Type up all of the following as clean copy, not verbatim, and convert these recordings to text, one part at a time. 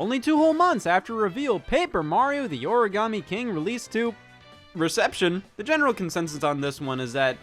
Only 2 whole months after reveal, Paper Mario the Origami King released to reception. The general consensus on this one is that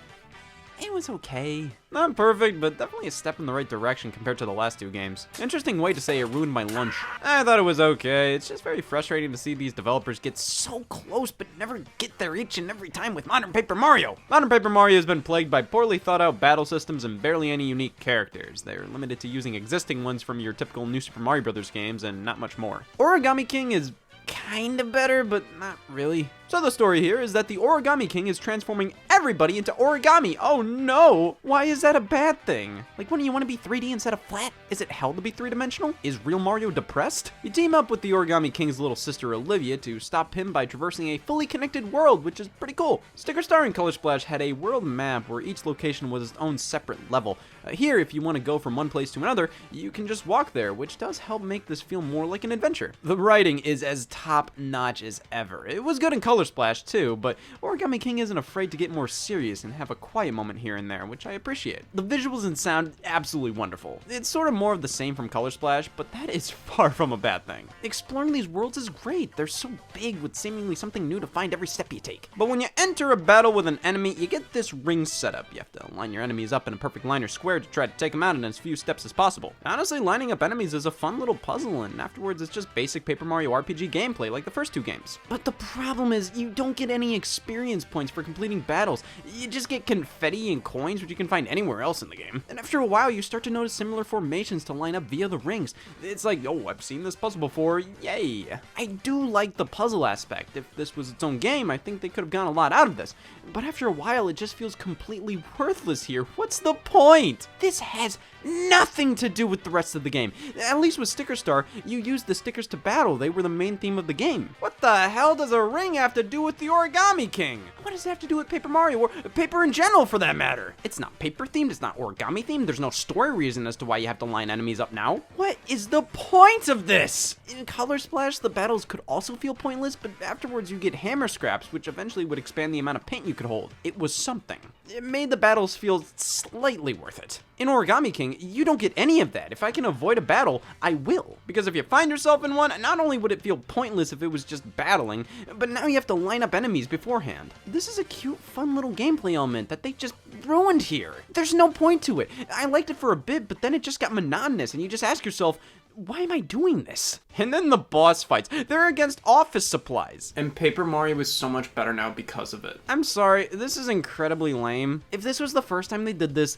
it was okay. Not perfect, but definitely a step in the right direction compared to the last 2 games. Interesting way to say it ruined my lunch. I thought it was okay. It's just very frustrating to see these developers get so close but never get there each and every time with Modern Paper Mario. Modern Paper Mario has been plagued by poorly thought out battle systems and barely any unique characters. They're limited to using existing ones from your typical New Super Mario Bros. Games and not much more. Origami King is kind of better, but not really. So the story here is that the Origami King is transforming everybody into origami. Oh no! Why is that a bad thing? Like, wouldn't you want to be 3D instead of flat? Is it hell to be 3-dimensional? Is real Mario depressed? You team up with the Origami King's little sister Olivia to stop him by traversing a fully connected world, which is pretty cool. Sticker Star and Color Splash had a world map where each location was its own separate level. Here, if you want to go from one place to another, you can just walk there, which does help make this feel more like an adventure. The writing is as top-notch as ever. It was good in Color Splash too, but Origami King isn't afraid to get more serious and have a quiet moment here and there, which I appreciate. The visuals and sound, absolutely wonderful. It's sort of more of the same from Color Splash, but that is far from a bad thing. Exploring these worlds is great. They're so big with seemingly something new to find every step you take. But when you enter a battle with an enemy, you get this ring setup. You have to line your enemies up in a perfect line or square to try to take them out in as few steps as possible. Honestly, lining up enemies is a fun little puzzle, and afterwards it's just basic Paper Mario RPG gameplay like the first 2 games. But the problem is you don't get any experience points for completing battles. You just get confetti and coins, which you can find anywhere else in the game. And after a while, you start to notice similar formations to line up via the rings. It's like, oh, I've seen this puzzle before, yay. I do like the puzzle aspect. If this was its own game, I think they could have gotten a lot out of this. But after a while, it just feels completely worthless here. What's the point? This has nothing to do with the rest of the game. At least with Sticker Star, you used the stickers to battle. They were the main theme of the game. What the hell does a ring have to do with the Origami King? What does it have to do with Paper Mario, or paper in general for that matter? It's not paper themed, it's not origami themed, there's no story reason as to why you have to line enemies up now. What is the point of this? In Color Splash, the battles could also feel pointless, but afterwards you get hammer scraps, which eventually would expand the amount of paint you could hold. It was something. It made the battles feel slightly worth it. In Origami King, you don't get any of that. If I can avoid a battle, I will. Because if you find yourself in one, not only would it feel pointless if it was just battling, but now you have to line up enemies beforehand. This is a cute, fun little gameplay element that they just ruined here. There's no point to it. I liked it for a bit, but then it just got monotonous, and you just ask yourself, why am I doing this? And then the boss fights. They're against office supplies. And Paper Mario is so much better now because of it. I'm sorry, this is incredibly lame. If this was the first time they did this,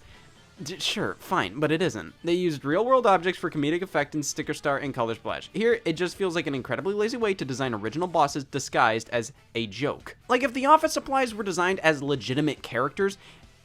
sure, fine, but it isn't. They used real-world objects for comedic effect in Sticker Star and Color Splash. Here, it just feels like an incredibly lazy way to design original bosses disguised as a joke. Like, if the office supplies were designed as legitimate characters,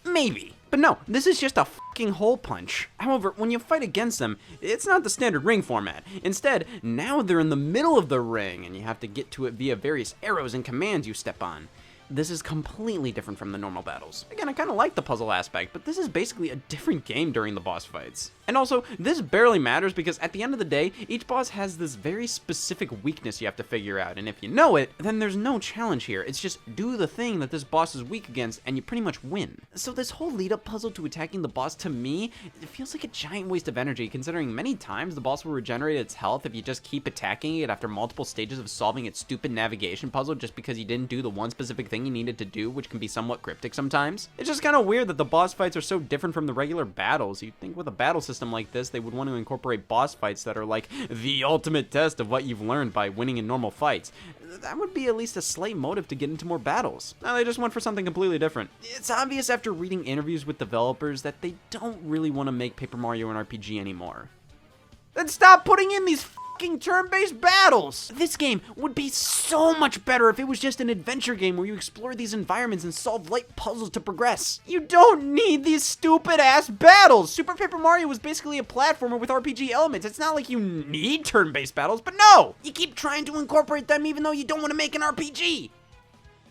maybe. But no, this is just a fucking hole punch. However, when you fight against them, it's not the standard ring format. Instead, now they're in the middle of the ring, and you have to get to it via various arrows and commands you step on. This is completely different from the normal battles. Again, I kind of like the puzzle aspect, but this is basically a different game during the boss fights. And also, this barely matters because at the end of the day, each boss has this very specific weakness you have to figure out, and if you know it, then there's no challenge here. It's just do the thing that this boss is weak against, and you pretty much win. So this whole lead-up puzzle to attacking the boss, to me, it feels like a giant waste of energy, considering many times the boss will regenerate its health if you just keep attacking it after multiple stages of solving its stupid navigation puzzle just because you didn't do the one specific thing you needed to do, which can be somewhat cryptic sometimes. It's just kind of weird that the boss fights are so different from the regular battles. You'd think with a battle system like this, they would want to incorporate boss fights that are like the ultimate test of what you've learned by winning in normal fights. That would be at least a slight motive to get into more battles. Now they just went for something completely different. It's obvious after reading interviews with developers that they don't really want to make Paper Mario an RPG anymore. Then stop putting in these fucking turn-based battles! This game would be so much better if it was just an adventure game where you explore these environments and solve light puzzles to progress. You don't need these stupid-ass battles! Super Paper Mario was basically a platformer with RPG elements. It's not like you need turn-based battles, but no! You keep trying to incorporate them even though you don't want to make an RPG!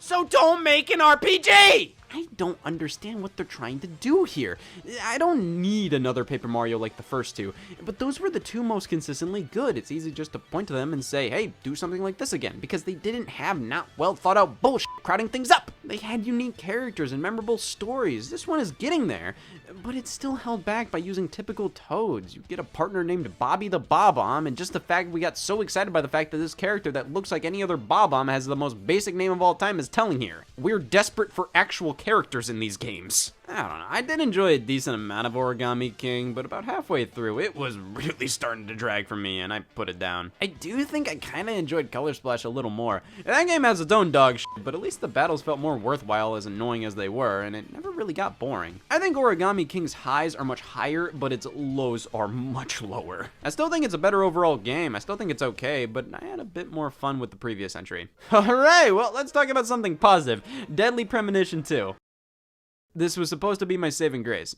So don't make an RPG! I don't understand what they're trying to do here. I don't need another Paper Mario like the first 2, but those were the 2 most consistently good. It's easy just to point to them and say, hey, do something like this again, because they didn't have not well thought out bullshit crowding things up. They had unique characters and memorable stories. This one is getting there, but it's still held back by using typical Toads. You get a partner named Bobby the Bob-omb, and just the fact we got so excited by the fact that this character that looks like any other Bob-omb has the most basic name of all time is telling here. We're desperate for actual characters in these games. I don't know, I did enjoy a decent amount of Origami King, but about halfway through, it was really starting to drag for me, and I put it down. I do think I kinda enjoyed Color Splash a little more. That game has its own dog shit, but at least the battles felt more worthwhile as annoying as they were, and it never really got boring. I think Origami King's highs are much higher, but its lows are much lower. I still think it's a better overall game, I still think it's okay, but I had a bit more fun with the previous entry. Alright, well, let's talk about something positive. Deadly Premonition 2. This was supposed to be my saving grace.